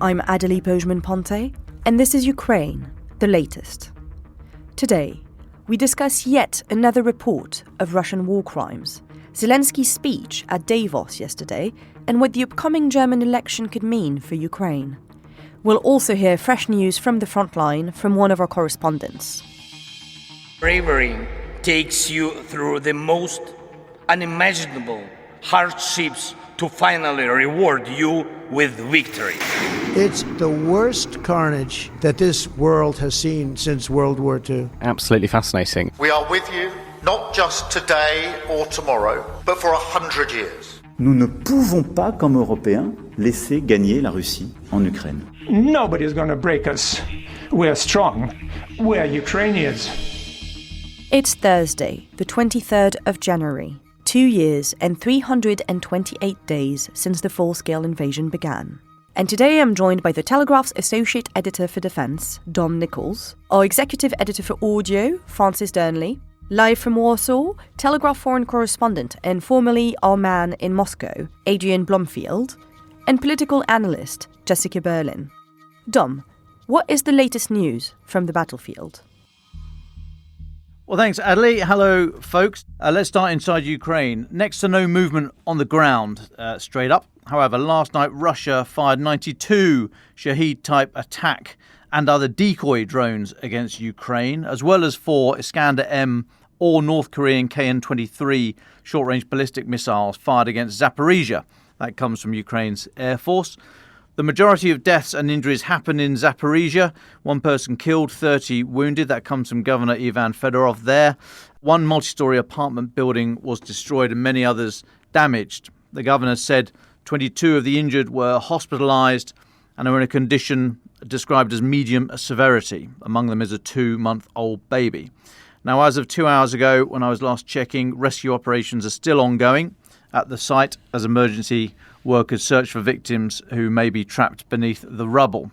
I'm Adélie Pojzman-Pontay, and this is Ukraine, the latest. Today, we discuss yet another report of Russian war crimes, Zelensky's speech at Davos yesterday, and what the upcoming German election could mean for Ukraine. We'll also hear fresh news from the frontline from one of our correspondents. Bravery takes you through the most unimaginable hardships to finally reward you with victory. It's the worst carnage that this world has seen since World War II. Absolutely fascinating. We are with you, not just today or tomorrow, but for 100 years. Nous ne pouvons pas, comme Européens, laisser gagner la Russie en Ukraine. Nobody's going to break us. We're strong. We're Ukrainians. It's Thursday, the 23rd of January, 2 years and 328 days since the full-scale invasion began. And today I'm joined by the Telegraph's Associate Editor for Defence, Dom Nicholls, our Executive Editor for Audio, Francis Dearnley, live from Warsaw, Telegraph Foreign Correspondent and formerly our man in Moscow, Adrian Blomfield, and political analyst, Jessica Berlin. Dom, what is the latest news from the battlefield? Well, thanks, Adélie. Hello, folks. Let's start inside Ukraine. Next to no movement on the ground, straight up. However, last night, Russia fired 92 Shahed-type attack and other decoy drones against Ukraine, as well as 4 Iskander-M or North Korean KN-23 short-range ballistic missiles fired against Zaporizhia. That comes from Ukraine's Air Force. The majority of deaths and injuries happened in Zaporizhia. 1 person killed, 30 wounded. That comes from Governor Ivan Fedorov there. 1 multi-storey apartment building was destroyed and many others damaged. The governor said 22 of the injured were hospitalised and are in a condition described as medium severity. Among them is a 2-month-old baby. Now, as of 2 hours ago, when I was last checking, rescue operations are still ongoing at the site as emergency workers search for victims who may be trapped beneath the rubble.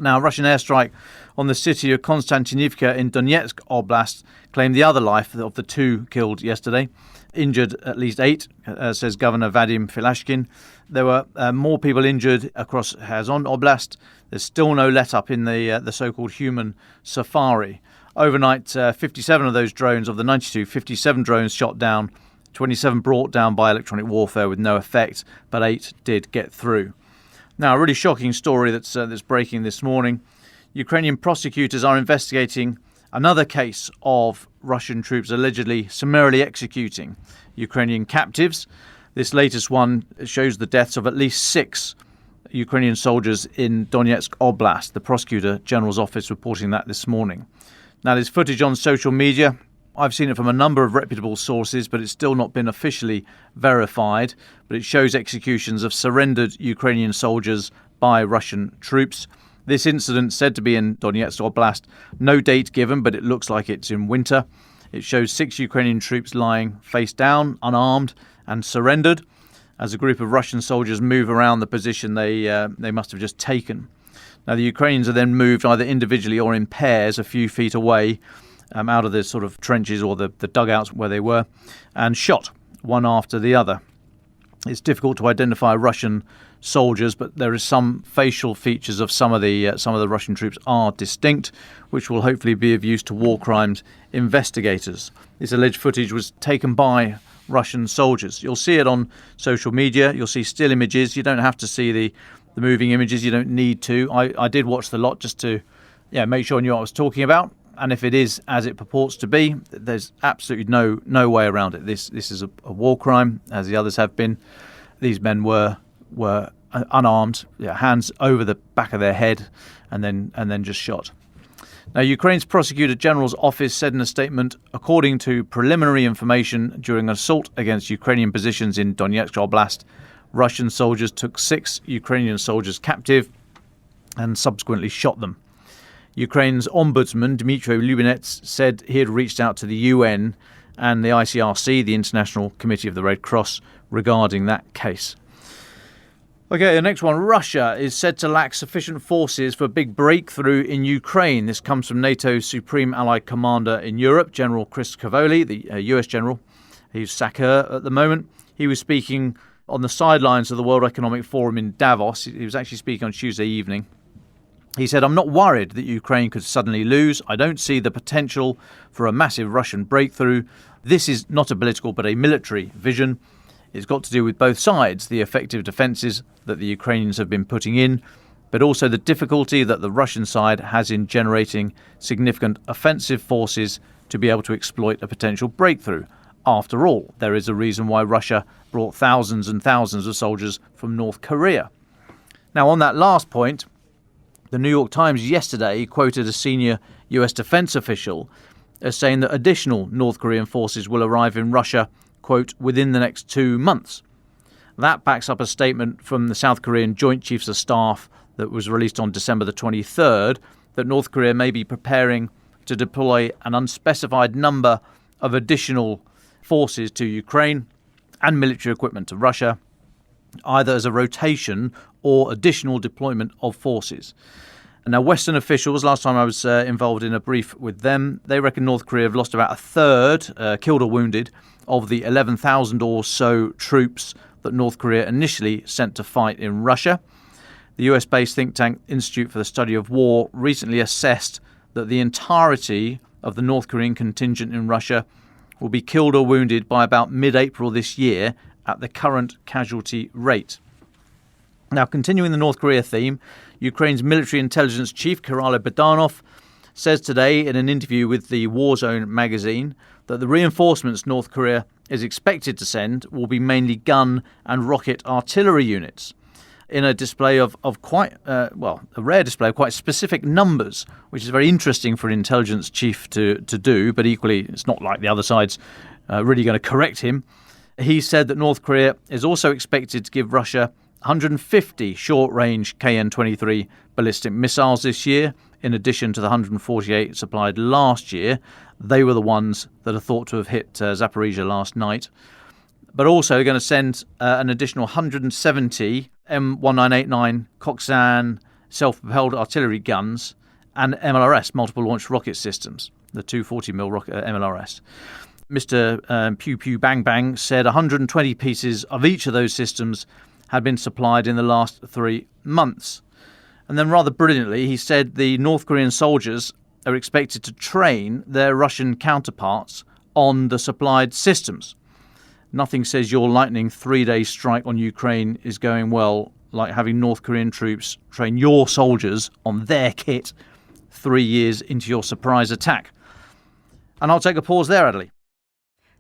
Now, a Russian airstrike on the city of Konstantinivka in Donetsk Oblast claimed the other life of the 2 killed yesterday. Injured at least 8, says Governor Vadim Filashkin. There were more people injured across Kherson Oblast. There's still no let-up in the so-called human safari. Overnight, 57 of those drones, of the 92, 57 drones shot down, 27 brought down by electronic warfare with no effect, but 8 did get through. Now, a really shocking story that's breaking this morning. Ukrainian prosecutors are investigating another case of Russian troops allegedly summarily executing Ukrainian captives. This latest one shows the deaths of at least 6 Ukrainian soldiers in Donetsk Oblast. The Prosecutor General's office reporting that this morning. Now, there's footage on social media. I've seen it from a number of reputable sources, but it's still not been officially verified. But it shows executions of surrendered Ukrainian soldiers by Russian troops. This incident said to be in Donetsk Oblast. No date given, but it looks like it's in winter. It shows 6 Ukrainian troops lying face down, unarmed, and surrendered as a group of Russian soldiers move around the position they must have just taken. Now, the Ukrainians are then moved either individually or in pairs a few feet away out of the sort of trenches or the dugouts where they were, and shot one after the other. It's difficult to identify Russian soldiers, but there is some facial features of some of the Russian troops are distinct, which will hopefully be of use to war crimes investigators. This alleged footage was taken by Russian soldiers. You'll see it on social media. You'll see still images. You don't have to see the moving images. You don't need to. I did watch the lot just to make sure I knew what I was talking about. And if it is as it purports to be, there's absolutely no way around it. This is a war crime, as the others have been. These men were unarmed, hands over the back of their head, and then just shot. Now, Ukraine's Prosecutor General's office said in a statement, according to preliminary information, during an assault against Ukrainian positions in Donetsk Oblast, Russian soldiers took 6 Ukrainian soldiers captive and subsequently shot them. Ukraine's ombudsman, Dmytro Lubinets, said he had reached out to the UN and the ICRC, the International Committee of the Red Cross, regarding that case. Okay, the next one. Russia is said to lack sufficient forces for a big breakthrough in Ukraine. This comes from NATO's Supreme Allied Commander in Europe, General Chris Cavoli, the US general. He's SACEUR at the moment. He was speaking on the sidelines of the World Economic Forum in Davos. He was actually speaking on Tuesday evening. He said, "I'm not worried that Ukraine could suddenly lose. I don't see the potential for a massive Russian breakthrough. This is not a political but a military vision. It's got to do with both sides, the effective defences that the Ukrainians have been putting in, but also the difficulty that the Russian side has in generating significant offensive forces to be able to exploit a potential breakthrough. After all, there is a reason why Russia brought thousands and thousands of soldiers from North Korea." Now, on that last point, the New York Times yesterday quoted a senior US defence official as saying that additional North Korean forces will arrive in Russia, quote, "within the next 2 months." That backs up a statement from the South Korean Joint Chiefs of Staff that was released on December the 23rd, that North Korea may be preparing to deploy an unspecified number of additional forces to Ukraine and military equipment to Russia, either as a rotation or additional deployment of forces. And now, Western officials, last time I was involved in a brief with them, they reckon North Korea have lost about a third, killed or wounded, of the 11,000 or so troops that North Korea initially sent to fight in Russia. The US-based think tank Institute for the Study of War recently assessed that the entirety of the North Korean contingent in Russia will be killed or wounded by about mid-April this year at the current casualty rate. Now, continuing the North Korea theme, Ukraine's military intelligence chief, Kirill Budanov, says today in an interview with the Warzone magazine that the reinforcements North Korea is expected to send will be mainly gun and rocket artillery units, in a display of quite, a rare display of quite specific numbers, which is very interesting for an intelligence chief to do, but equally it's not like the other side's really going to correct him. He said that North Korea is also expected to give Russia 150 short-range KN-23 ballistic missiles this year, in addition to the 148 supplied last year. They were the ones that are thought to have hit Zaporizhia last night. But also going to send an additional 170 M1989 Koksan self-propelled artillery guns and MLRS, multiple launch rocket systems, the 240mm MLRS. Mr. Pew Pew Bang Bang said 120 pieces of each of those systems had been supplied in the last 3 months. And then rather brilliantly, he said the North Korean soldiers are expected to train their Russian counterparts on the supplied systems. Nothing says your lightning 3-day strike on Ukraine is going well like having North Korean troops train your soldiers on their kit 3 years into your surprise attack. And I'll take a pause there, Adélie.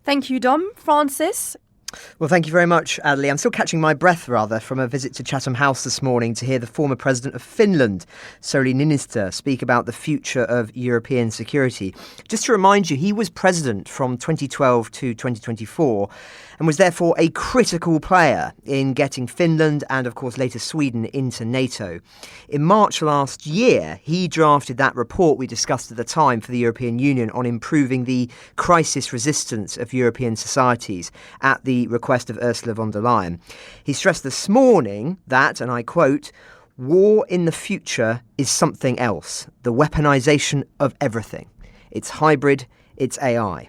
Thank you, Dom. Francis? Well, thank you very much, Adélie. I'm still catching my breath, rather, from a visit to Chatham House this morning to hear the former president of Finland, Sauli Niinistö, speak about the future of European security. Just to remind you, he was president from 2012 to 2024 and was therefore a critical player in getting Finland and, of course, later Sweden into NATO. In March last year, he drafted that report we discussed at the time for the European Union on improving the crisis resistance of European societies at the request of Ursula von der Leyen. He stressed this morning that, and I quote, "War in the future is something else, the weaponization of everything. It's hybrid, it's AI."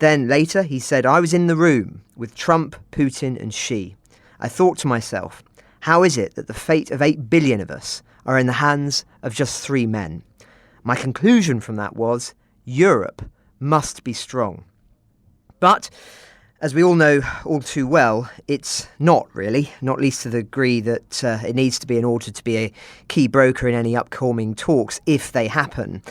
Then later he said, "I was in the room with Trump, Putin and Xi. I thought to myself, how is it that the fate of 8 billion of us are in the hands of just 3 men? My conclusion from that was, Europe must be strong." But as we all know all too well, it's not really, not least to the degree that it needs to be in order to be a key broker in any upcoming talks, if they happen.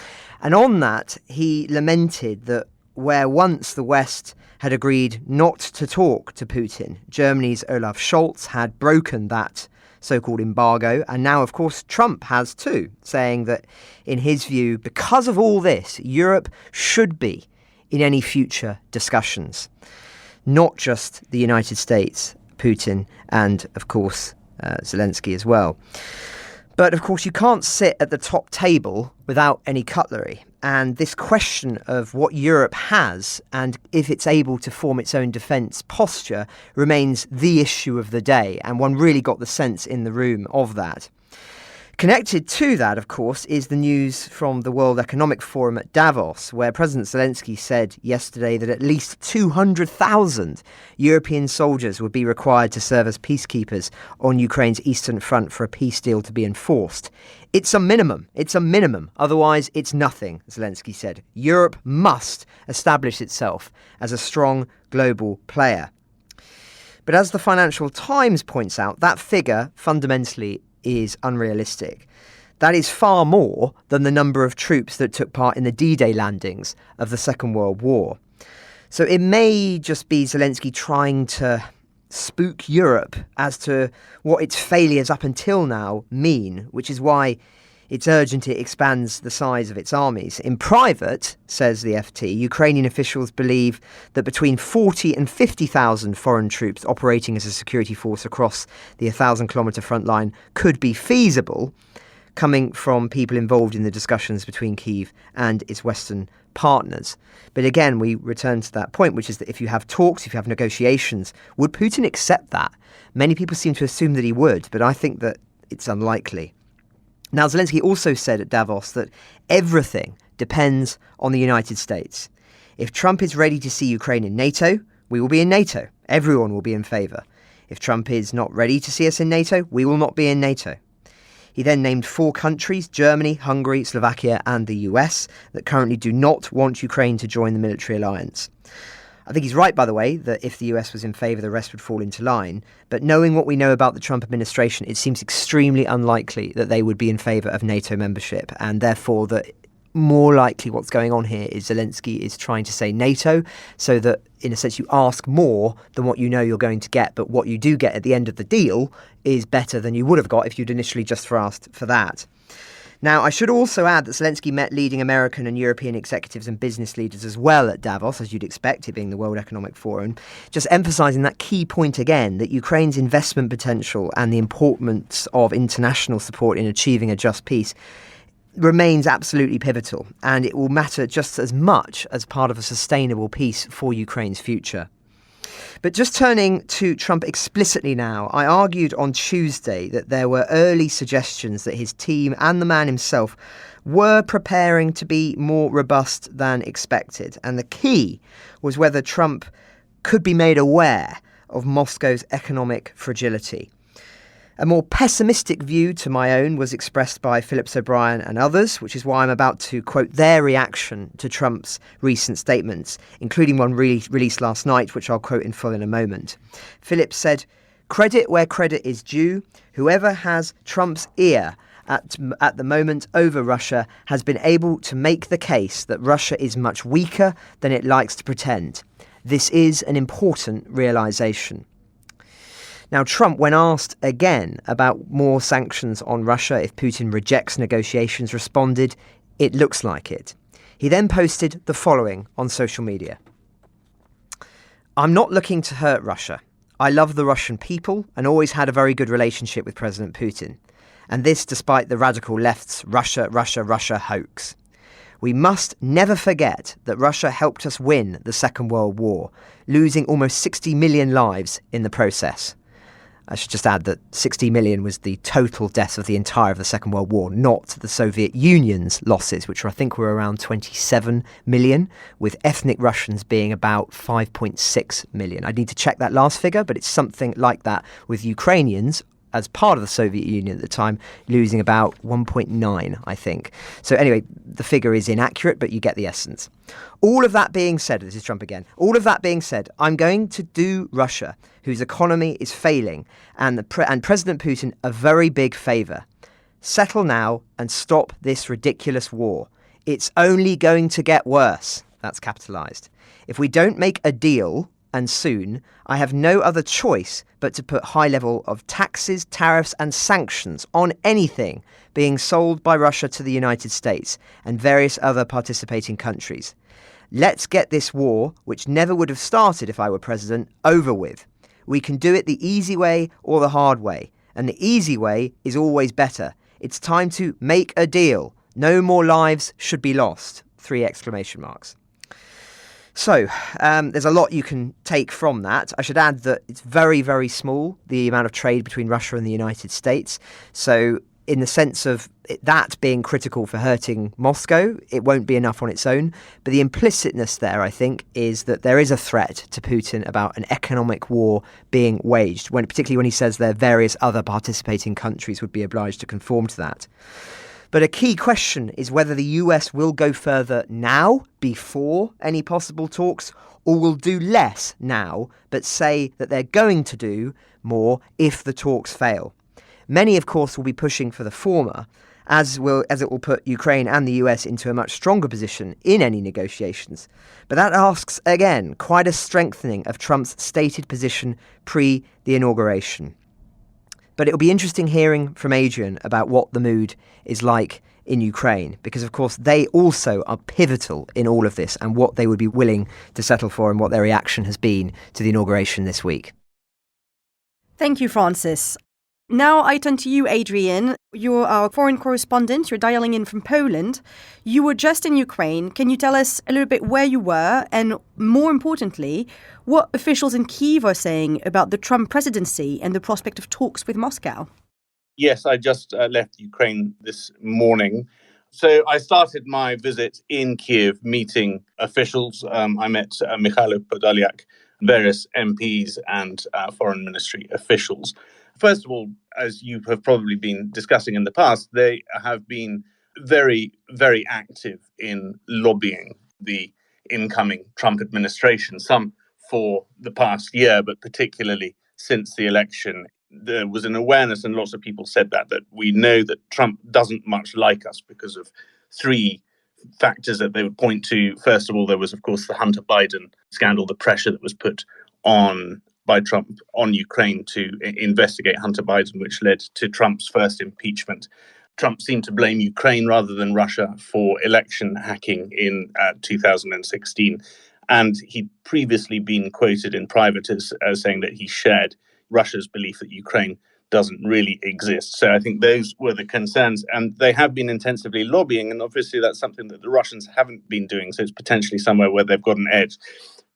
And on that, he lamented that where once the West had agreed not to talk to Putin, Germany's Olaf Scholz had broken that so-called embargo, and now, of course, Trump has too, saying that, in his view, because of all this, Europe should be in any future discussions. Not just the United States, Putin, and, of course, Zelensky as well. But, of course, you can't sit at the top table without any cutlery. And this question of what Europe has and if it's able to form its own defence posture remains the issue of the day. And one really got the sense in the room of that. Connected to that, of course, is the news from the World Economic Forum at Davos, where President Zelensky said yesterday that at least 200,000 European soldiers would be required to serve as peacekeepers on Ukraine's eastern front for a peace deal to be enforced. It's a minimum. It's a minimum. Otherwise, it's nothing, Zelensky said. Europe must establish itself as a strong global player. But as the Financial Times points out, that figure fundamentally is unrealistic. That is far more than the number of troops that took part in the D-Day landings of the Second World War. So it may just be Zelensky trying to spook Europe as to what its failures up until now mean, which is why it's urgent it expands the size of its armies. In private, says the FT, Ukrainian officials believe that between 40 and 50,000 foreign troops operating as a security force across the 1,000-kilometre front line could be feasible, coming from people involved in the discussions between Kyiv and its Western partners. But again, we return to that point, which is that if you have talks, if you have negotiations, would Putin accept that? Many people seem to assume that he would, but I think that it's unlikely. Now, Zelensky also said at Davos that everything depends on the United States. If Trump is ready to see Ukraine in NATO, we will be in NATO. Everyone will be in favour. If Trump is not ready to see us in NATO, we will not be in NATO. He then named 4 countries, Germany, Hungary, Slovakia and the US, that currently do not want Ukraine to join the military alliance. I think he's right, by the way, that if the US was in favour, the rest would fall into line. But knowing what we know about the Trump administration, it seems extremely unlikely that they would be in favour of NATO membership, and therefore that more likely what's going on here is Zelensky is trying to say NATO, so that, in a sense, you ask more than what you know you're going to get, but what you do get at the end of the deal is better than you would have got if you'd initially just asked for that. Now, I should also add that Zelensky met leading American and European executives and business leaders as well at Davos, as you'd expect, it being the World Economic Forum, just emphasising that key point again, that Ukraine's investment potential and the importance of international support in achieving a just peace remains absolutely pivotal, and it will matter just as much as part of a sustainable peace for Ukraine's future. But just turning to Trump explicitly now, I argued on Tuesday that there were early suggestions that his team and the man himself were preparing to be more robust than expected. And the key was whether Trump could be made aware of Moscow's economic fragility. A more pessimistic view to my own was expressed by Phillips O'Brien and others, which is why I'm about to quote their reaction to Trump's recent statements, including one released last night, which I'll quote in full in a moment. Phillips said, "Credit where credit is due. Whoever has Trump's ear at the moment over Russia has been able to make the case that Russia is much weaker than it likes to pretend. This is an important realization." Now, Trump, when asked again about more sanctions on Russia if Putin rejects negotiations, responded, "It looks like it." He then posted the following on social media. "I'm not looking to hurt Russia. I love the Russian people and always had a very good relationship with President Putin. And this despite the radical left's Russia, Russia, Russia hoax. We must never forget that Russia helped us win the Second World War, losing almost 60 million lives in the process." I should just add that 60 million was the total deaths of the entire of the Second World War, not the Soviet Union's losses, which I think were around 27 million, with ethnic Russians being about 5.6 million. I need to check that last figure, but it's something like that, with Ukrainians, as part of the Soviet Union at the time, losing about 1.9, I think. So anyway, the figure is inaccurate, but you get the essence. All of that being said, this is Trump again, all of that being said, I'm going to do Russia, whose economy is failing, and President Putin a very big favour. Settle now and stop this ridiculous war. It's only going to get worse. That's capitalised. If we don't make a deal, and soon, I have no other choice but to put high level of taxes, tariffs and sanctions on anything being sold by Russia to the United States and various other participating countries. Let's get this war, which never would have started if I were president, over with. We can do it the easy way or the hard way, and the easy way is always better. It's time to make a deal. No more lives should be lost. 3 exclamation marks. So, there's a lot you can take from that. I should add that it's very, very small, the amount of trade between Russia and the United States. So, in the sense of that being critical for hurting Moscow. It won't be enough on its own. But the implicitness there, I think, is that there is a threat to Putin about an economic war being waged, particularly when he says there various other participating countries would be obliged to conform to that. But a key question is whether the US will go further now, before any possible talks, or will do less now, but say that they're going to do more if the talks fail. Many, of course, will be pushing for the former, as it will put Ukraine and the US into a much stronger position in any negotiations. But that asks, again, quite a strengthening of Trump's stated position pre the inauguration. But it'll be interesting hearing from Adrian about what the mood is like in Ukraine, because, of course, they also are pivotal in all of this and what they would be willing to settle for and what their reaction has been to the inauguration this week. Thank you, Francis. Now I turn to you, Adrian. You're our foreign correspondent. You're dialing in from Poland. You were just in Ukraine. Can you tell us a little bit where you were and, more importantly, what officials in Kyiv are saying about the Trump presidency and the prospect of talks with Moscow? Yes, I just left Ukraine this morning. So I started my visit in Kyiv meeting officials. I met Mikhailo Podolyak, various MPs and foreign ministry officials. First of all, as you have probably been discussing in the past, they have been very, very active in lobbying the incoming Trump administration, some for the past year, but particularly since the election. There was an awareness, and lots of people said that we know that Trump doesn't much like us because of three factors that they would point to. First of all, there was, of course, the Hunter Biden scandal, the pressure that was put on by Trump on Ukraine to investigate Hunter Biden, which led to Trump's first impeachment. Trump seemed to blame Ukraine rather than Russia for election hacking in 2016. And he'd previously been quoted in private as saying that he shared Russia's belief that Ukraine doesn't really exist. So I think those were the concerns. And they have been intensively lobbying. And obviously that's something that the Russians haven't been doing. So it's potentially somewhere where they've got an edge.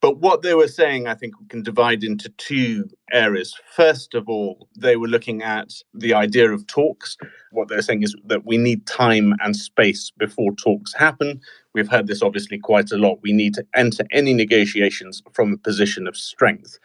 But what they were saying, I think, we can divide into two areas. First of all, they were looking at the idea of talks. What they're saying is that we need time and space before talks happen. We've heard this obviously quite a lot. We need to enter any negotiations from a position of strength.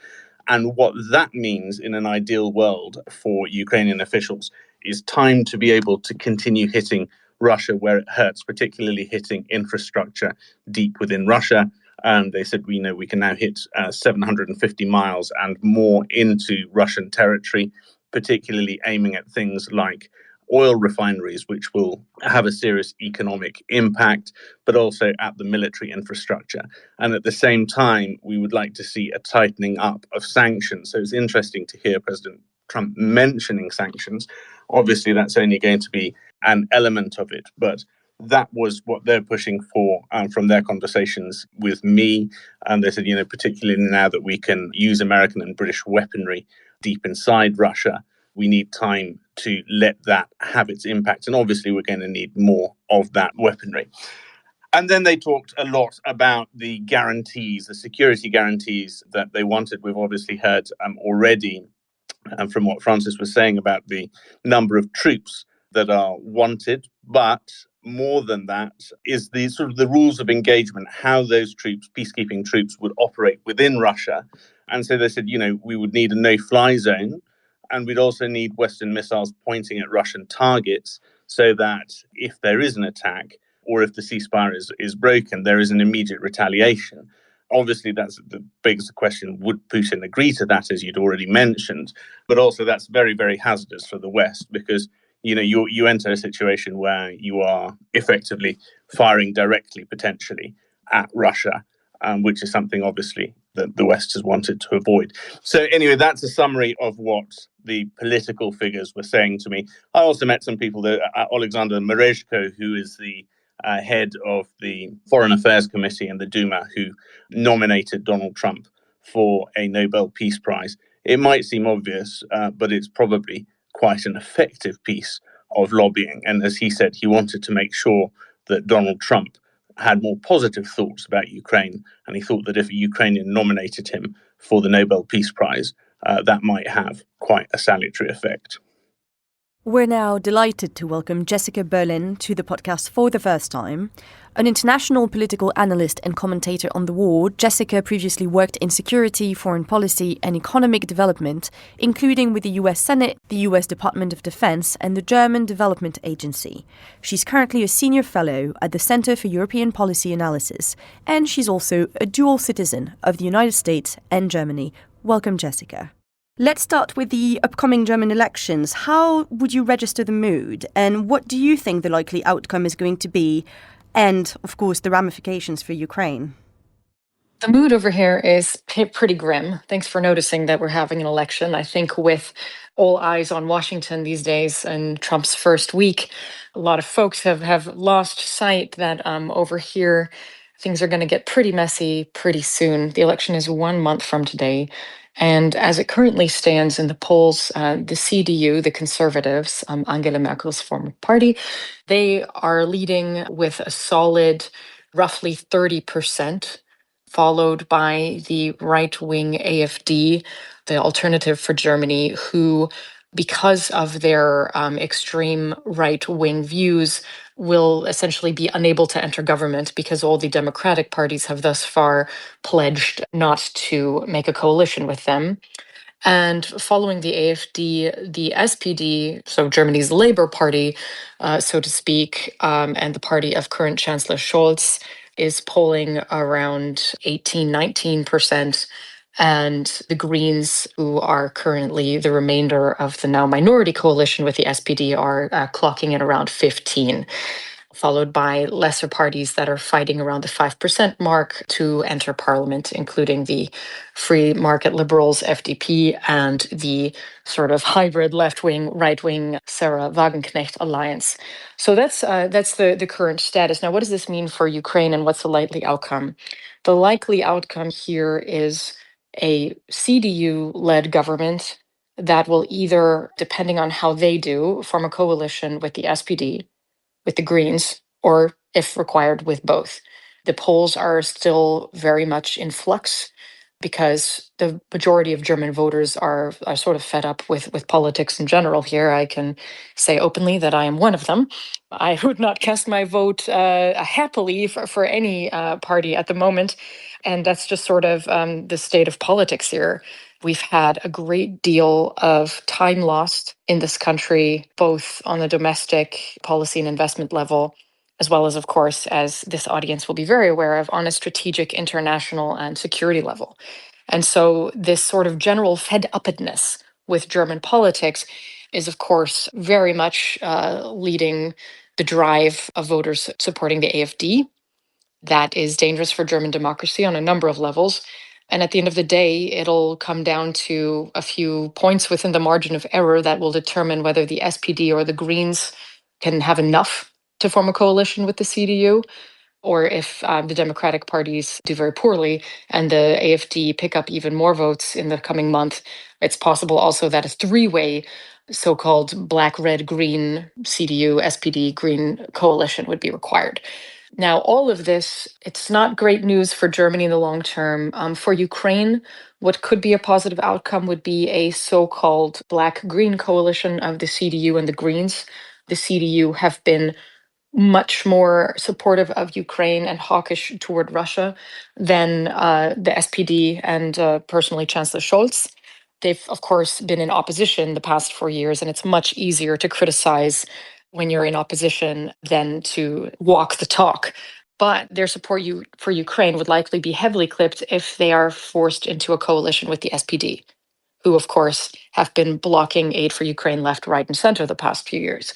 And what that means in an ideal world for Ukrainian officials is time to be able to continue hitting Russia where it hurts, particularly hitting infrastructure deep within Russia. And they said, we know we can now hit 750 miles and more into Russian territory, particularly aiming at things like oil refineries, which will have a serious economic impact, but also at the military infrastructure. And at the same time, we would like to see a tightening up of sanctions. So it's interesting to hear President Trump mentioning sanctions. Obviously, that's only going to be an element of it, but that was what they're pushing for from their conversations with me. And they said, particularly now that we can use American and British weaponry deep inside Russia, we need time to let that have its impact. And obviously, we're going to need more of that weaponry. And then they talked a lot about the guarantees, the security guarantees that they wanted. We've obviously heard already from what Francis was saying about the number of troops that are wanted. But more than that is the sort of the rules of engagement, how those troops, peacekeeping troops, would operate within Russia. And so they said, we would need a no-fly zone. And we'd also need Western missiles pointing at Russian targets so that if there is an attack or if the ceasefire is broken, there is an immediate retaliation. Obviously, that's the biggest question. Would Putin agree to that, as you'd already mentioned? But also that's very, very hazardous for the West because, you enter a situation where you are effectively firing directly, potentially, at Russia, which is something, obviously, that the West has wanted to avoid. So anyway, that's a summary of what the political figures were saying to me. I also met some people, Alexander Merezhko, who is the head of the Foreign Affairs Committee in the Duma, who nominated Donald Trump for a Nobel Peace Prize. It might seem obvious, but it's probably quite an effective piece of lobbying. And as he said, he wanted to make sure that Donald Trump had more positive thoughts about Ukraine. And he thought that if a Ukrainian nominated him for the Nobel Peace Prize, that might have quite a salutary effect. We're now delighted to welcome Jessica Berlin to the podcast for the first time. An international political analyst and commentator on the war, Jessica previously worked in security, foreign policy, and economic development, including with the US Senate, the US Department of Defense, and the German Development Agency. She's currently a senior fellow at the Center for European Policy Analysis, and she's also a dual citizen of the United States and Germany. Welcome, Jessica. Let's start with the upcoming German elections. How would you register the mood, and what do you think the likely outcome is going to be? And, of course, the ramifications for Ukraine. The mood over here is pretty grim. Thanks for noticing that we're having an election. I think with all eyes on Washington these days and Trump's first week, a lot of folks have lost sight that over here, things are going to get pretty messy pretty soon. The election is 1 month from today. And as it currently stands in the polls, the CDU, the Conservatives, Angela Merkel's former party, they are leading with a solid roughly 30%, followed by the right-wing AfD, the Alternative for Germany, who, because of their extreme right-wing views, will essentially be unable to enter government because all the democratic parties have thus far pledged not to make a coalition with them. And following the AfD, the SPD, so Germany's Labour Party, so to speak, and the party of current Chancellor Scholz is polling around 18-19%. And the Greens, who are currently the remainder of the now minority coalition with the SPD, are clocking in around 15%. Followed by lesser parties that are fighting around the 5% mark to enter parliament, including the Free Market Liberals, FDP, and the sort of hybrid left-wing, right-wing Sarah Wagenknecht alliance. So that's the current status. Now, what does this mean for Ukraine, and what's the likely outcome? The likely outcome here is a CDU-led government that will either, depending on how they do, form a coalition with the SPD, with the Greens, or if required, with both. The polls are still very much in flux because the majority of German voters are sort of fed up with politics in general here. I can say openly that I am one of them. I would not cast my vote happily for any party at the moment. And that's just sort of the state of politics here. We've had a great deal of time lost in this country, both on the domestic policy and investment level, as well as, of course, as this audience will be very aware of, on a strategic, international, and security level. And so this sort of general fed-upness with German politics is, of course, very much leading the drive of voters supporting the AfD. That is dangerous for German democracy on a number of levels. And at the end of the day, it'll come down to a few points within the margin of error that will determine whether the SPD or the Greens can have enough to form a coalition with the CDU, or if the Democratic parties do very poorly and the AfD pick up even more votes in the coming month. It's possible also that a three-way so-called black, red, green CDU, SPD, Green coalition would be required. Now, all of this, it's not great news for Germany in the long term. For Ukraine, what could be a positive outcome would be a so-called black-green coalition of the CDU and the Greens. The CDU have been much more supportive of Ukraine and hawkish toward Russia than the SPD and personally Chancellor Scholz. They've, of course, been in opposition the past 4 years, and it's much easier to criticize when you're in opposition than to walk the talk. But their support for Ukraine would likely be heavily clipped if they are forced into a coalition with the SPD, who, of course, have been blocking aid for Ukraine left, right, and center the past few years.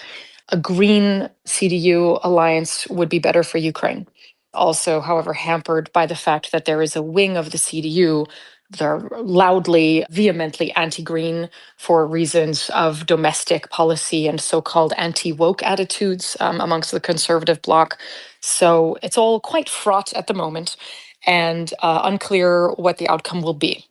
A green CDU alliance would be better for Ukraine. Also, however, hampered by the fact that there is a wing of the CDU they're loudly, vehemently anti-green for reasons of domestic policy and so-called anti-woke attitudes amongst the conservative bloc. So it's all quite fraught at the moment and unclear what the outcome will be.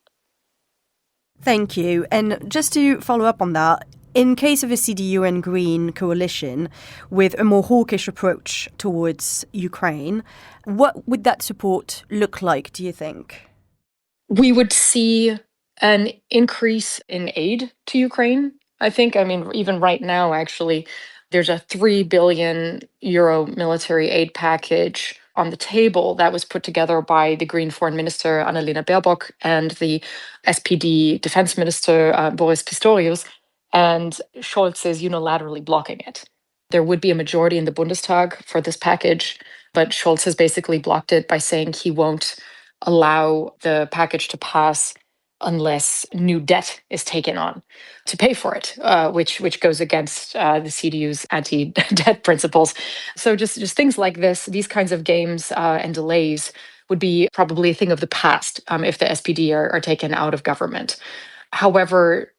Thank you. And just to follow up on that, in case of a CDU and Green coalition with a more hawkish approach towards Ukraine, what would that support look like, do you think? We would see an increase in aid to Ukraine. I think, even right now, actually, there's a 3 billion euro military aid package on the table that was put together by the Green Foreign Minister Annalena Baerbock and the SPD Defense Minister Boris Pistorius, and Scholz is unilaterally blocking it. There would be a majority in the Bundestag for this package, but Scholz has basically blocked it by saying he won't allow the package to pass unless new debt is taken on to pay for it, which goes against the CDU's anti-debt principles. So just things like this, these kinds of games and delays would be probably a thing of the past if the SPD are taken out of government. However,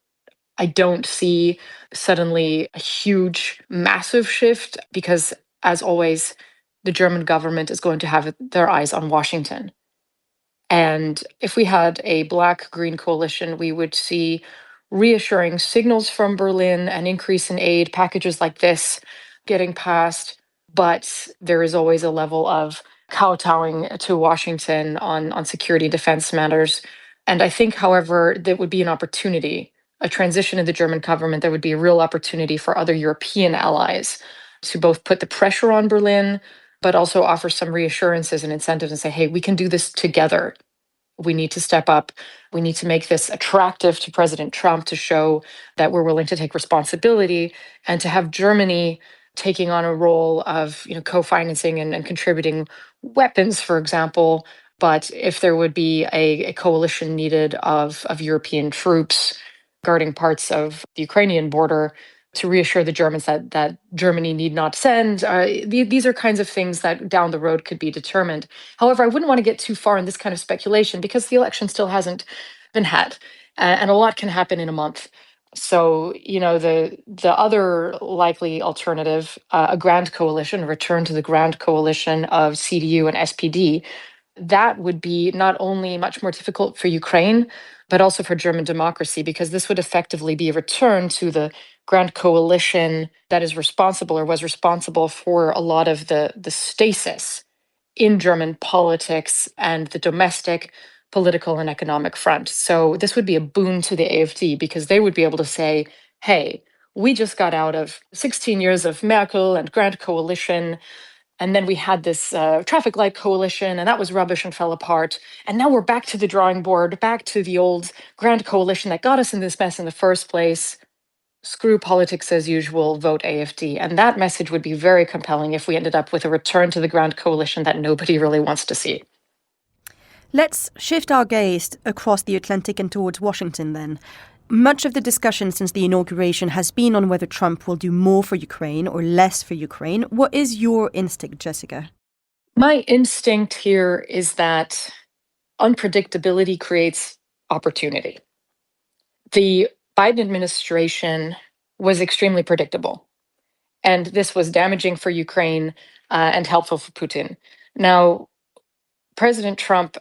I don't see suddenly a huge, massive shift because, as always, the German government is going to have their eyes on Washington. And if we had a black-green coalition, we would see reassuring signals from Berlin, an increase in aid, packages like this getting passed. But there is always a level of kowtowing to Washington on security and defense matters. And I think, however, there would be an opportunity, a transition in the German government, there would be a real opportunity for other European allies to both put the pressure on Berlin, but also offer some reassurances and incentives and say, hey, we can do this together. We need to step up. We need to make this attractive to President Trump to show that we're willing to take responsibility, and to have Germany taking on a role of co-financing and contributing weapons, for example. But if there would be a coalition needed of European troops guarding parts of the Ukrainian border, to reassure the Germans that Germany need not send. These are kinds of things that down the road could be determined. However, I wouldn't want to get too far in this kind of speculation because the election still hasn't been had, and a lot can happen in a month. So, the other likely alternative, a grand coalition, a return to the grand coalition of CDU and SPD, that would be not only much more difficult for Ukraine, but also for German democracy, because this would effectively be a return to the grand coalition that is responsible or was responsible for a lot of the stasis in German politics and the domestic political and economic front. So this would be a boon to the AfD because they would be able to say, hey, we just got out of 16 years of Merkel and grand coalition. And then we had this traffic light coalition, and that was rubbish and fell apart. And now we're back to the drawing board, back to the old grand coalition that got us in this mess in the first place. Screw politics as usual, vote AfD. And that message would be very compelling if we ended up with a return to the grand coalition that nobody really wants to see. Let's shift our gaze across the Atlantic and towards Washington then. Much of the discussion since the inauguration has been on whether Trump will do more for Ukraine or less for Ukraine. What is your instinct, Jessica? My instinct here is that unpredictability creates opportunity. The Biden administration was extremely predictable, and this was damaging for Ukraine and helpful for Putin. Now, President Trump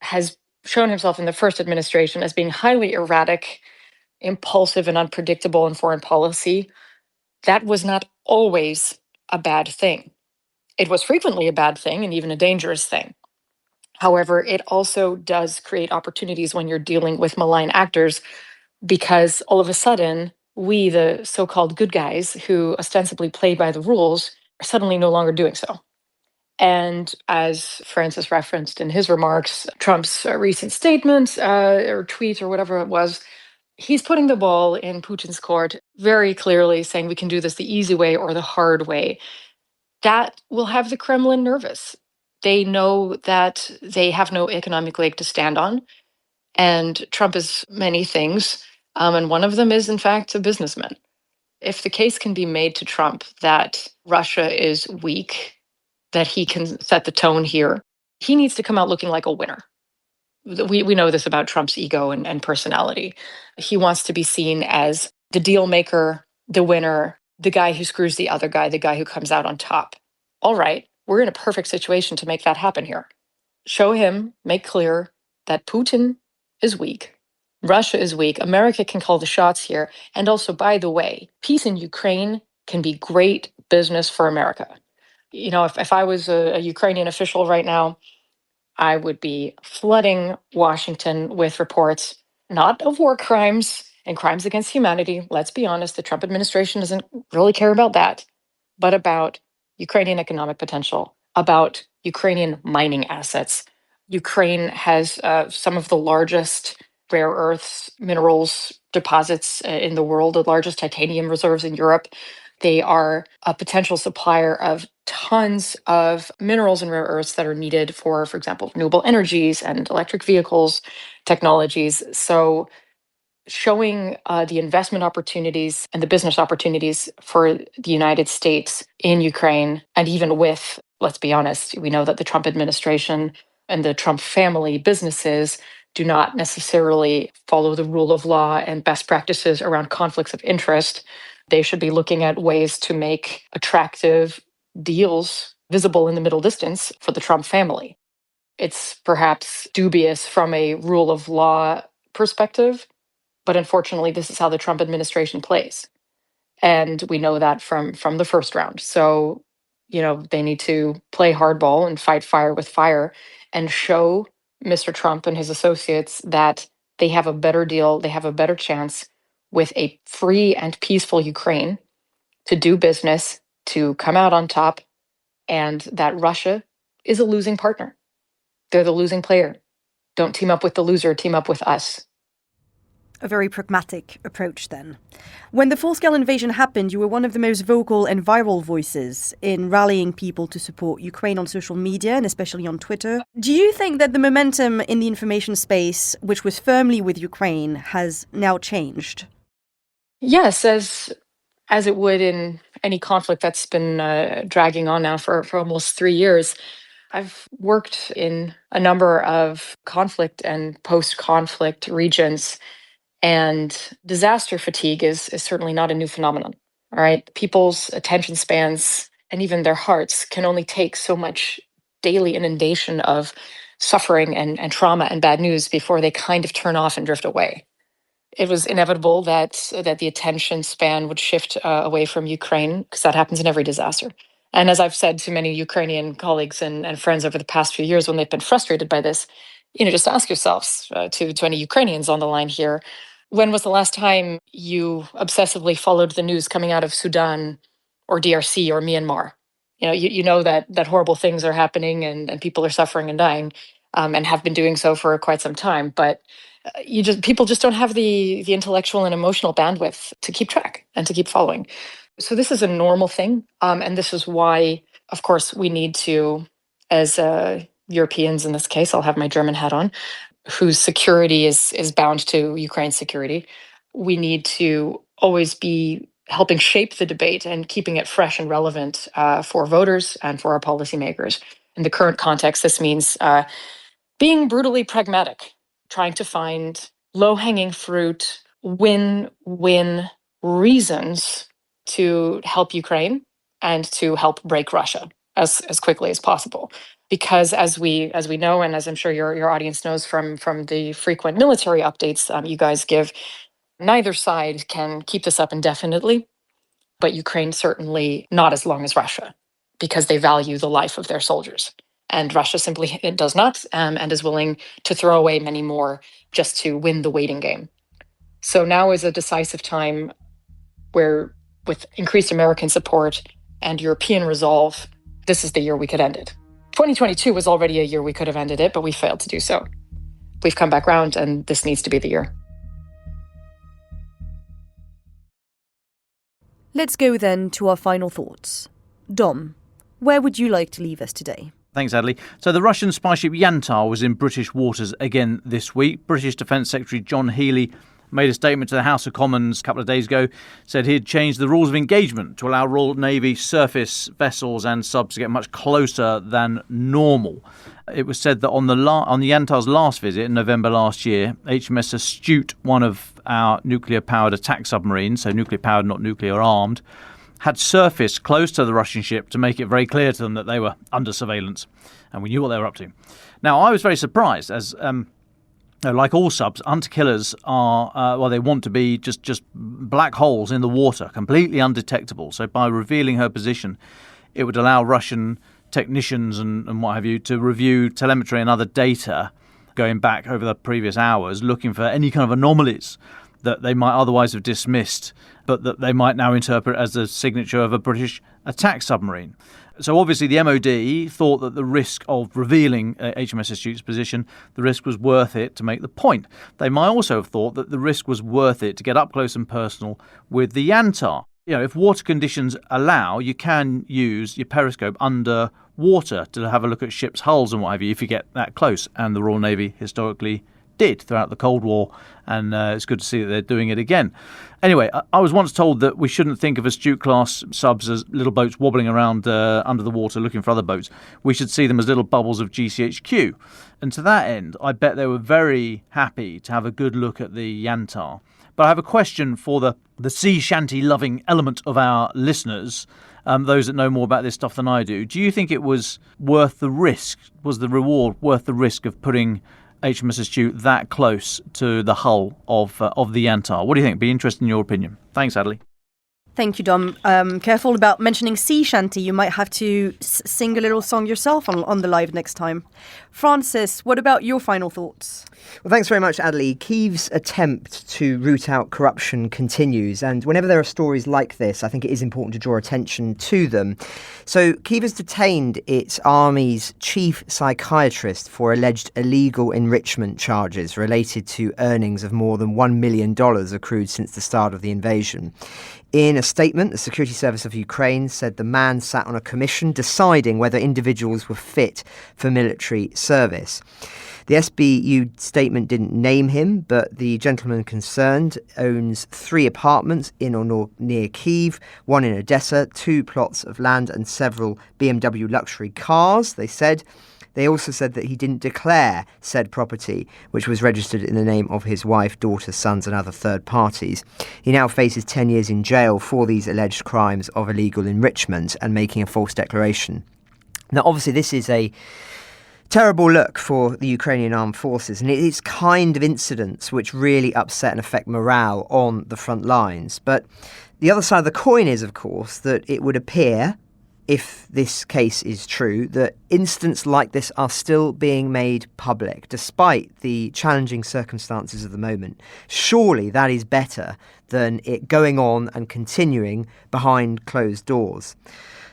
has shown himself in the first administration as being highly erratic, impulsive, and unpredictable in foreign policy. That was not always a bad thing. It was frequently a bad thing and even a dangerous thing. However, it also does create opportunities when you're dealing with malign actors, because all of a sudden, we, the so-called good guys who ostensibly play by the rules, are suddenly no longer doing so. And as Francis referenced in his remarks, Trump's recent statement or tweet or whatever it was, he's putting the ball in Putin's court, very clearly saying we can do this the easy way or the hard way. That will have the Kremlin nervous. They know that they have no economic leg to stand on. And Trump is many things. And one of them is, in fact, a businessman. If the case can be made to Trump that Russia is weak, that he can set the tone here, he needs to come out looking like a winner. We know this about Trump's ego and personality. He wants to be seen as the deal maker, the winner, the guy who screws the other guy, the guy who comes out on top. All right, we're in a perfect situation to make that happen here. Show him, make clear that Putin is weak, Russia is weak, America can call the shots here. And also, by the way, peace in Ukraine can be great business for America. If I was a Ukrainian official right now, I would be flooding Washington with reports, not of war crimes and crimes against humanity. Let's be honest, the Trump administration doesn't really care about that, but about Ukrainian economic potential, about Ukrainian mining assets. Ukraine has some of the largest rare earths, minerals deposits in the world, the largest titanium reserves in Europe. They are a potential supplier of tons of minerals and rare earths that are needed for example, renewable energies and electric vehicles technologies. So showing the investment opportunities and the business opportunities for the United States in Ukraine, and even with, let's be honest, we know that the Trump administration and the Trump family businesses do not necessarily follow the rule of law and best practices around conflicts of interest. They should be looking at ways to make attractive deals visible in the middle distance for the Trump family. It's perhaps dubious from a rule of law perspective, but unfortunately, this is how the Trump administration plays. And we know that from the first round. So, they need to play hardball and fight fire with fire and show Mr. Trump and his associates that they have a better deal, they have a better chance with a free and peaceful Ukraine to do business, to come out on top, and that Russia is a losing partner. They're the losing player. Don't team up with the loser, team up with us. A very pragmatic approach then. When the full-scale invasion happened, you were one of the most vocal and viral voices in rallying people to support Ukraine on social media and especially on Twitter. Do you think that the momentum in the information space, which was firmly with Ukraine, has now changed? Yes, as it would in any conflict that's been dragging on now for almost 3 years. I've worked in a number of conflict and post-conflict regions, and disaster fatigue is certainly not a new phenomenon. All right. People's attention spans and even their hearts can only take so much daily inundation of suffering and trauma and bad news before they kind of turn off and drift away. It was inevitable that the attention span would shift away from Ukraine, because that happens in every disaster. And as I've said to many Ukrainian colleagues and friends over the past few years when they've been frustrated by this, just ask yourselves, to any Ukrainians on the line here, when was the last time you obsessively followed the news coming out of Sudan or DRC or Myanmar? You know that horrible things are happening and people are suffering and dying, and have been doing so for quite some time. But people just don't have the intellectual and emotional bandwidth to keep track and to keep following. So this is a normal thing, and this is why, of course, we need to, as Europeans in this case, I'll have my German hat on, whose security is bound to Ukraine's security. We need to always be helping shape the debate and keeping it fresh and relevant for voters and for our policymakers. In the current context, this means being brutally pragmatic, trying to find low-hanging fruit, win-win reasons to help Ukraine and to help break Russia as quickly as possible. Because as we know, and as I'm sure your audience knows from the frequent military updates you guys give, neither side can keep this up indefinitely, but Ukraine certainly not as long as Russia, because they value the life of their soldiers. And Russia simply does not, and is willing to throw away many more just to win the waiting game. So now is a decisive time where, with increased American support and European resolve, this is the year we could end it. 2022 was already a year we could have ended it, but we failed to do so. We've come back round, and this needs to be the year. Let's go then to our final thoughts. Dom, where would you like to leave us today? Thanks, Adélie. So the Russian spy ship Yantar was in British waters again this week. British Defence Secretary John Healey made a statement to the House of Commons a couple of days ago, said he'd changed the rules of engagement to allow Royal Navy surface vessels and subs to get much closer than normal. It was said that on the Yantar's last visit in November last year, HMS Astute, one of our nuclear-powered attack submarines, so nuclear-powered, not nuclear-armed, had surfaced close to the Russian ship to make it very clear to them that they were under surveillance, and we knew what they were up to. Now, I was very surprised, as like all subs, hunter-killers are, they want to be just black holes in the water, completely undetectable. So by revealing her position, it would allow Russian technicians and what have you to review telemetry and other data going back over the previous hours, looking for any kind of anomalies that they might otherwise have dismissed, but that they might now interpret as the signature of a British attack submarine. So obviously the MOD thought that the risk of revealing HMS Astute's position, the risk was worth it to make the point. They might also have thought that the risk was worth it to get up close and personal with the Yantar. If water conditions allow, you can use your periscope under water to have a look at ships' hulls and what have you if you get that close. And the Royal Navy historically did throughout the Cold War, and it's good to see that they're doing it again. Anyway, I was once told that we shouldn't think of Astute-class subs as little boats wobbling around under the water looking for other boats. We should see them as little bubbles of GCHQ. And to that end, I bet they were very happy to have a good look at the Yantar. But I have a question for the sea shanty-loving element of our listeners, those that know more about this stuff than I do. Do you think it was worth the risk? Was the reward worth the risk of putting HMS Astute that close to the hull of the Yantar? What do you think? Be interested in your opinion. Thanks, Adélie. Thank you, Dom. Careful about mentioning sea shanty. You might have to sing a little song yourself on the live next time. Francis, what about your final thoughts? Well, thanks very much, Adélie. Kyiv's attempt to root out corruption continues, and whenever there are stories like this, I think it is important to draw attention to them. So Kyiv has detained its army's chief psychiatrist for alleged illegal enrichment charges related to earnings of more than $1 million accrued since the start of the invasion. In a statement, the Security Service of Ukraine said the man sat on a commission deciding whether individuals were fit for military service. The SBU statement didn't name him, but the gentleman concerned owns 3 apartments in or near Kyiv, 1 in Odessa, 2 plots of land and several BMW luxury cars, they said. They also said that he didn't declare said property, which was registered in the name of his wife, daughter, sons and other third parties. He now faces 10 years in jail for these alleged crimes of illegal enrichment and making a false declaration. Now, obviously, this is a terrible look for the Ukrainian armed forces, and it's kind of incidents which really upset and affect morale on the front lines. But the other side of the coin is, of course, that it would appear, if this case is true, that incidents like this are still being made public, despite the challenging circumstances of the moment. Surely that is better than it going on and continuing behind closed doors.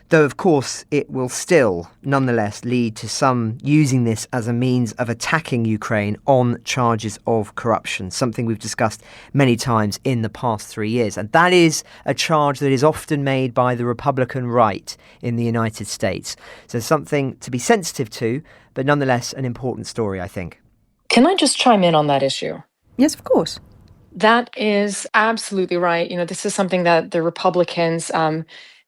Though, of course, it will still, nonetheless, lead to some using this as a means of attacking Ukraine on charges of corruption, something we've discussed many times in the past 3 years. And that is a charge that is often made by the Republican right in the United States. So something to be sensitive to, but nonetheless an important story, I think. Can I just chime in on that issue? Yes, of course. That is absolutely right. This is something that the Republicans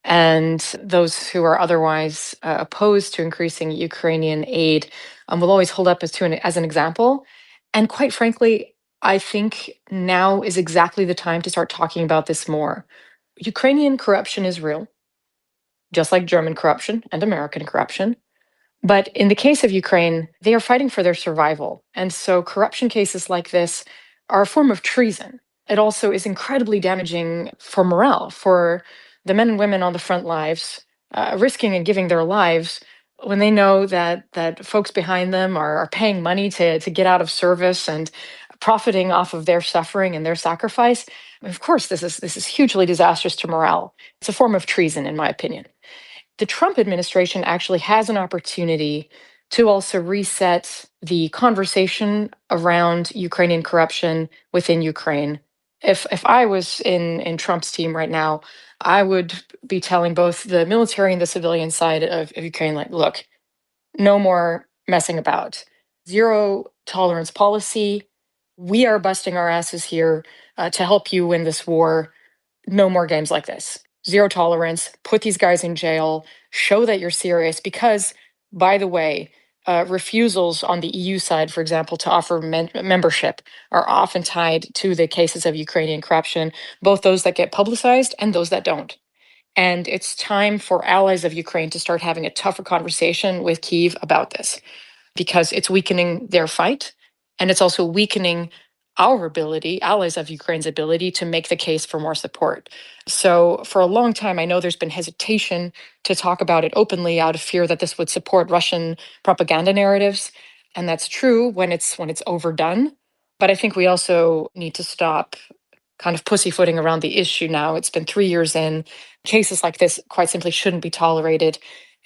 and those who are otherwise opposed to increasing Ukrainian aid will always hold up as an example. And quite frankly, I think now is exactly the time to start talking about this more. Ukrainian corruption is real, just like German corruption and American corruption. But in the case of Ukraine, they are fighting for their survival. And so corruption cases like this are a form of treason. It also is incredibly damaging for morale, for the men and women on the front lines, risking and giving their lives when they know that folks behind them are paying money to get out of service and profiting off of their suffering and their sacrifice. Of course, this is hugely disastrous to morale. It's a form of treason, in my opinion. The Trump administration actually has an opportunity to also reset the conversation around Ukrainian corruption within Ukraine. If I was in Trump's team right now, I would be telling both the military and the civilian side of Ukraine, like, look, no more messing about. Zero tolerance policy. We are busting our asses here to help you win this war. No more games like this. Zero tolerance. Put these guys in jail. Show that you're serious. Because, by the way, refusals on the EU side, for example, to offer membership are often tied to the cases of Ukrainian corruption, both those that get publicized and those that don't. And it's time for allies of Ukraine to start having a tougher conversation with Kyiv about this, because it's weakening their fight, and it's also weakening our ability, allies of Ukraine's ability, to make the case for more support. So for a long time, I know there's been hesitation to talk about it openly out of fear that this would support Russian propaganda narratives. And that's true when it's overdone. But I think we also need to stop kind of pussyfooting around the issue now. It's been 3 years in. Cases like this quite simply shouldn't be tolerated.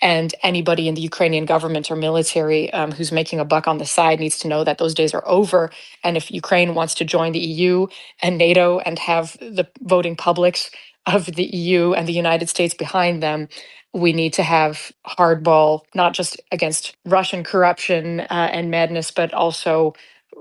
And anybody in the Ukrainian government or military who's making a buck on the side needs to know that those days are over. And if Ukraine wants to join the EU and NATO and have the voting publics of the EU and the United States behind them, we need to have hardball, not just against Russian corruption and madness, but also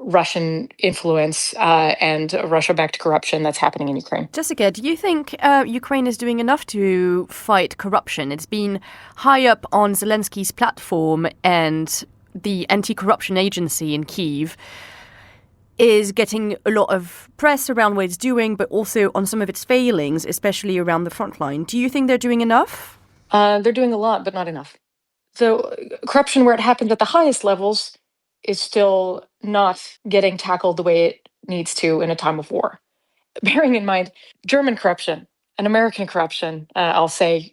Russian influence and Russia-backed corruption that's happening in Ukraine. Jessica, do you think Ukraine is doing enough to fight corruption? It's been high up on Zelensky's platform, and the anti-corruption agency in Kyiv is getting a lot of press around what it's doing, but also on some of its failings, especially around the frontline. Do you think they're doing enough? They're doing a lot, but not enough. So corruption where it happens at the highest levels is still not getting tackled the way it needs to in a time of war. Bearing in mind German corruption and American corruption, I'll say,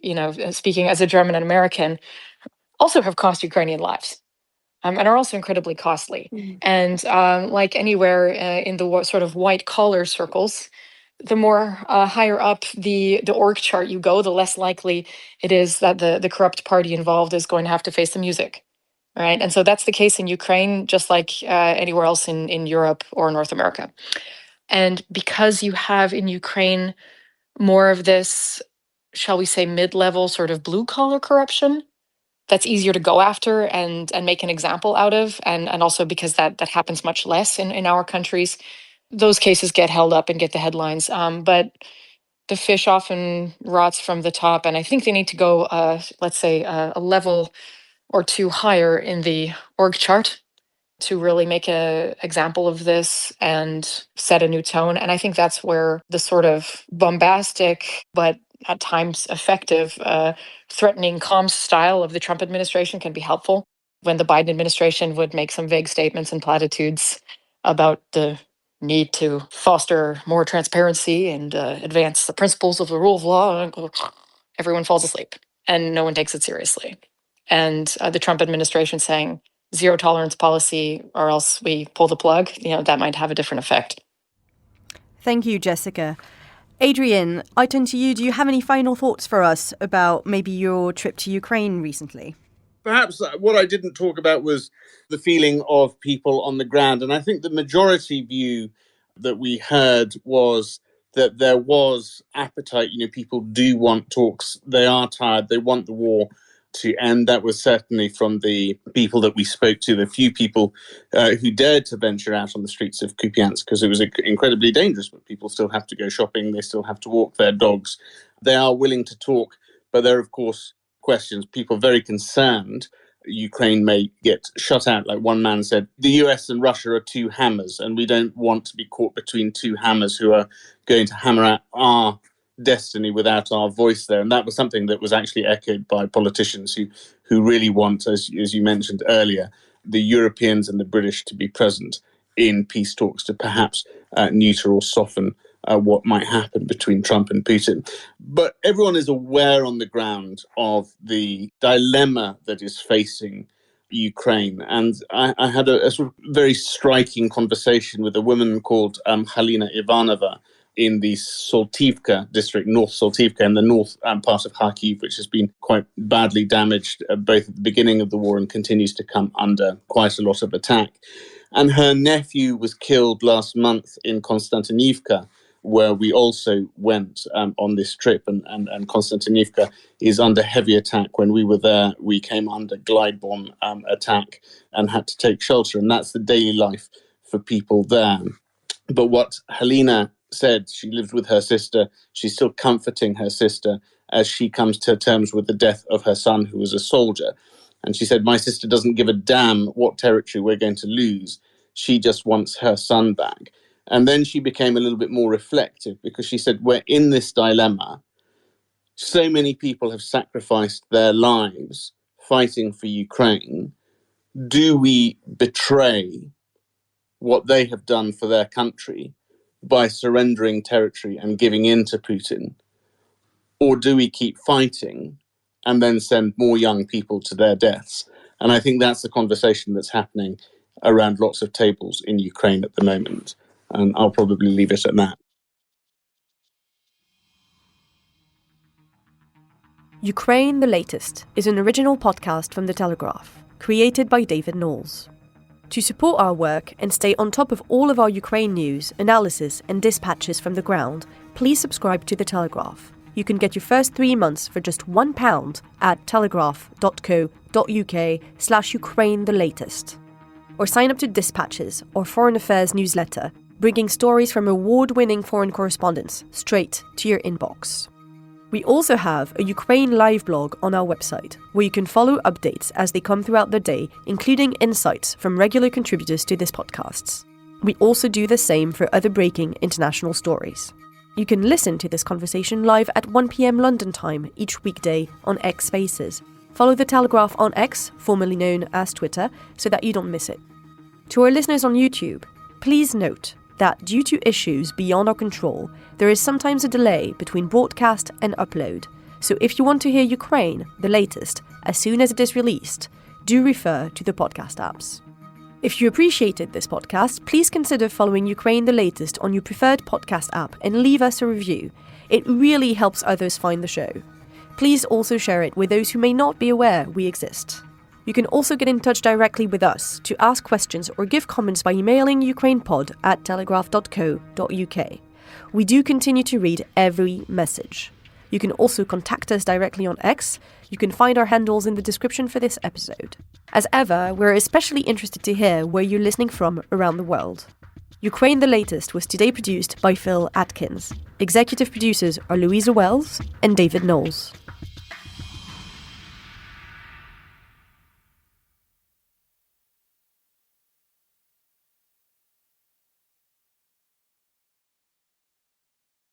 speaking as a German and American, also have cost Ukrainian lives. And are also incredibly costly. And like anywhere in the sort of white collar circles, the more higher up the org chart you go, the less likely it is that the corrupt party involved is going to have to face the music. Right. And so that's the case in Ukraine, just like anywhere else in Europe or North America. And because you have in Ukraine more of this, shall we say, mid-level sort of blue collar corruption, that's easier to go after and make an example out of. And also because that happens much less in our countries, those cases get held up and get the headlines. But the fish often rots from the top. And I think they need to go, let's say, a level or two higher in the org chart to really make an example of this and set a new tone. And I think that's where the sort of bombastic, but at times effective, threatening comms style of the Trump administration can be helpful. When the Biden administration would make some vague statements and platitudes about the need to foster more transparency and advance the principles of the rule of law, everyone falls asleep and no one takes it seriously. And the Trump administration saying zero tolerance policy or else we pull the plug, that might have a different effect. Thank you, Jessica. Adrian, I turn to you. Do you have any final thoughts for us about maybe your trip to Ukraine recently? Perhaps what I didn't talk about was the feeling of people on the ground. And I think the majority view that we heard was that there was appetite. People do want talks. They are tired. They want the war to end. That was certainly from the people that we spoke to, the few people who dared to venture out on the streets of Kupiansk, because it was incredibly dangerous, but people still have to go shopping. They still have to walk their dogs. They are willing to talk, but there are, of course, questions. People very concerned Ukraine may get shut out. Like one man said, the US and Russia are two hammers, and we don't want to be caught between two hammers who are going to hammer at our destiny without our voice there. And that was something that was actually echoed by politicians who really want, as you mentioned earlier, the Europeans and the British to be present in peace talks to perhaps neuter or soften what might happen between Trump and Putin. But everyone is aware on the ground of the dilemma that is facing Ukraine. And I had a sort of very striking conversation with a woman called Halina Ivanova in the Saltivka district, North Saltivka, in the north part of Kharkiv, which has been quite badly damaged both at the beginning of the war and continues to come under quite a lot of attack. And her nephew was killed last month in Konstantinivka, where we also went on this trip. And Konstantinivka is under heavy attack. When we were there, we came under glide bomb attack and had to take shelter. And that's the daily life for people there. But what Helena said, she lives with her sister. She's still comforting her sister as she comes to terms with the death of her son, who was a soldier. And she said, my sister doesn't give a damn what territory we're going to lose. She just wants her son back. And then she became a little bit more reflective, because she said, we're in this dilemma. So many people have sacrificed their lives fighting for Ukraine. Do we betray what they have done for their country by surrendering territory and giving in to Putin? Or do we keep fighting and then send more young people to their deaths? And I think that's the conversation that's happening around lots of tables in Ukraine at the moment. And I'll probably leave it at that. Ukraine the Latest is an original podcast from The Telegraph, created by David Nicholls. To support our work and stay on top of all of our Ukraine news, analysis and dispatches from the ground, please subscribe to The Telegraph. You can get your first 3 months for just £1 at telegraph.co.uk/Ukraine the Latest. Or sign up to Dispatches, or Foreign Affairs newsletter, bringing stories from award-winning foreign correspondents straight to your inbox. We also have a Ukraine live blog on our website, where you can follow updates as they come throughout the day, including insights from regular contributors to this podcast. We also do the same for other breaking international stories. You can listen to this conversation live at 1 p.m. London time each weekday on X Spaces. Follow The Telegraph on X, formerly known as Twitter, so that you don't miss it. To our listeners on YouTube, please note that due to issues beyond our control, there is sometimes a delay between broadcast and upload. So if you want to hear Ukraine, the latest, as soon as it is released, do refer to the podcast apps. If you appreciated this podcast, please consider following Ukraine the Latest on your preferred podcast app and leave us a review. It really helps others find the show. Please also share it with those who may not be aware we exist. You can also get in touch directly with us to ask questions or give comments by emailing ukrainepod@telegraph.co.uk. We do continue to read every message. You can also contact us directly on X. You can find our handles in the description for this episode. As ever, we're especially interested to hear where you're listening from around the world. Ukraine the Latest was today produced by Phil Atkins. Executive producers are Louisa Wells and David Nicholls.